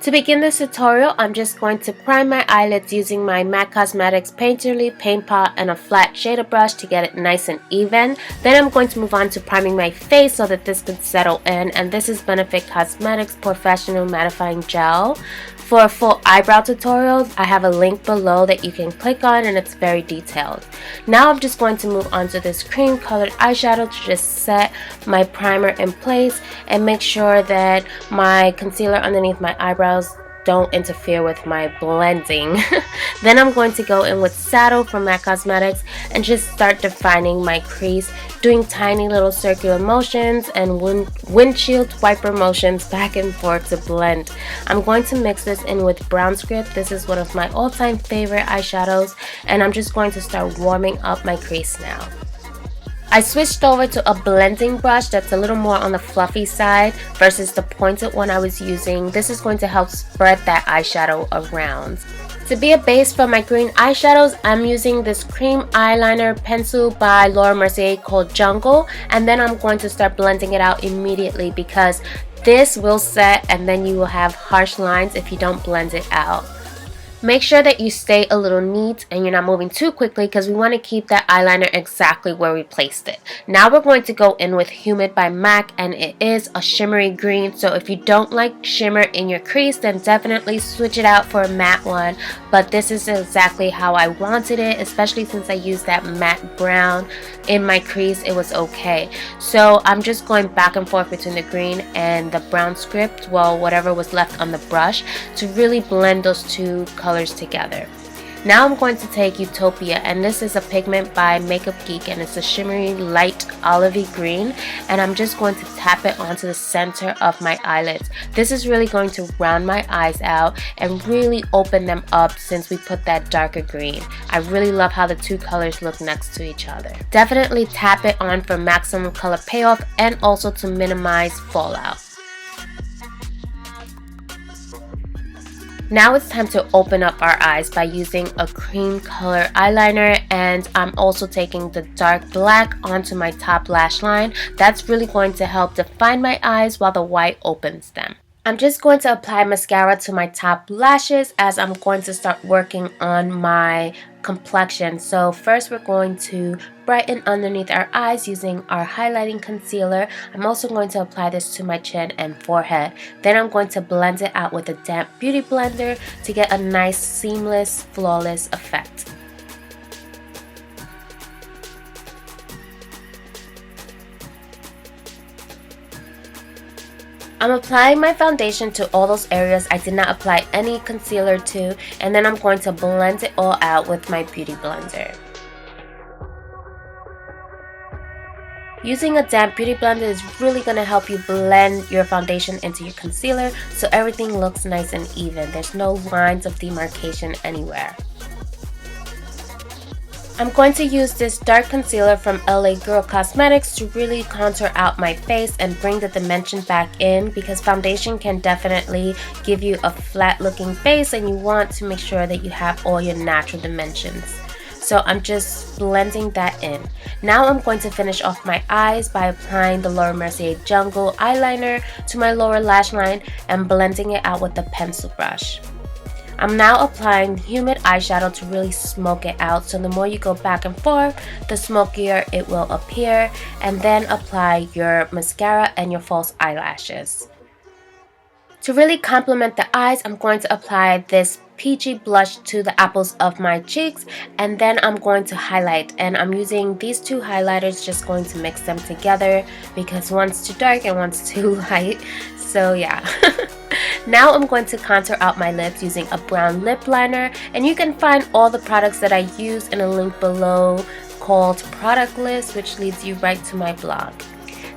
To begin this tutorial, I'm just going to prime my eyelids using my MAC Cosmetics Painterly Paint Pot and a flat shader brush to get it nice and even. Then I'm going to move on to priming my face so that this can settle in, and this is Benefit Cosmetics Professional Mattifying Gel. For a full eyebrow tutorial, I have a link below that you can click on, and it's very detailed. Now I'm just going to move on to this cream colored eyeshadow to just set my primer in place and make sure that my concealer underneath my eyebrows don't interfere with my blending. Then I'm going to go in with Saddle from MAC Cosmetics and just start defining my crease, doing tiny little circular motions and windshield wiper motions back and forth to blend. I'm going to mix this in with Brown Script. This is one of my all-time favorite eyeshadows, and I'm just going to start warming up my crease now. I switched over to a blending brush that's a little more on the fluffy side versus the pointed one I was using. This is going to help spread that eyeshadow around. To be a base for my green eyeshadows, I'm using this cream eyeliner pencil by Laura Mercier called Jungle, and then I'm going to start blending it out immediately because this will set and then you will have harsh lines if you don't blend it out. Make sure that you stay a little neat and you're not moving too quickly because we want to keep that eyeliner exactly where we placed it. Now we're going to go in with Humid by MAC, and it is a shimmery green, so if you don't like shimmer in your crease, then definitely switch it out for a matte one. But this is exactly how I wanted it, especially since I used that matte brown in my crease. It was okay. So I'm just going back and forth between the green and the Brown Script, well, whatever was left on the brush, to really blend those two colors together. Now I'm going to take Utopia, and this is a pigment by Makeup Geek, and it's a shimmery light olivey green, and I'm just going to tap it onto the center of my eyelids. This is really going to round my eyes out and really open them up since we put that darker green. I really love how the two colors look next to each other. Definitely tap it on for maximum color payoff and also to minimize fallout. Now it's time to open up our eyes by using a cream color eyeliner, and I'm also taking the dark black onto my top lash line. That's really going to help define my eyes while the white opens them. I'm just going to apply mascara to my top lashes as I'm going to start working on my complexion. So first we're going to brighten underneath our eyes using our highlighting concealer. I'm also going to apply this to my chin and forehead. Then I'm going to blend it out with a damp beauty blender to get a nice, seamless, flawless effect. I'm applying my foundation to all those areas I did not apply any concealer to, and then I'm going to blend it all out with my beauty blender. Using a damp beauty blender is really going to help you blend your foundation into your concealer so everything looks nice and even. There's no lines of demarcation anywhere. I'm going to use this dark concealer from LA Girl Cosmetics to really contour out my face and bring the dimension back in, because foundation can definitely give you a flat looking face and you want to make sure that you have all your natural dimensions. So I'm just blending that in. Now I'm going to finish off my eyes by applying the Laura Mercier Jungle eyeliner to my lower lash line and blending it out with the pencil brush. I'm now applying Humid eyeshadow to really smoke it out, so the more you go back and forth, the smokier it will appear, and then apply your mascara and your false eyelashes. To really complement the eyes, I'm going to apply this peachy blush to the apples of my cheeks, and then I'm going to highlight, and I'm using these two highlighters, just going to mix them together because one's too dark and one's too light, so yeah. Now I'm going to contour out my lips using a brown lip liner, and you can find all the products that I use in a link below called Product List, which leads you right to my blog.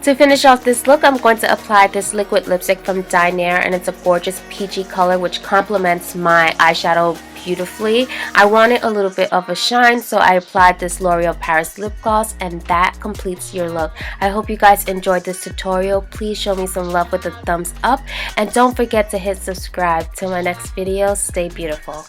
To finish off this look, I'm going to apply this liquid lipstick from Dinair, and it's a gorgeous peachy color which complements my eyeshadow beautifully. I wanted a little bit of a shine, so I applied this L'Oreal Paris lip gloss, and that completes your look. I hope you guys enjoyed this tutorial. Please show me some love with a thumbs up, and don't forget to hit subscribe. Till my next video, stay beautiful.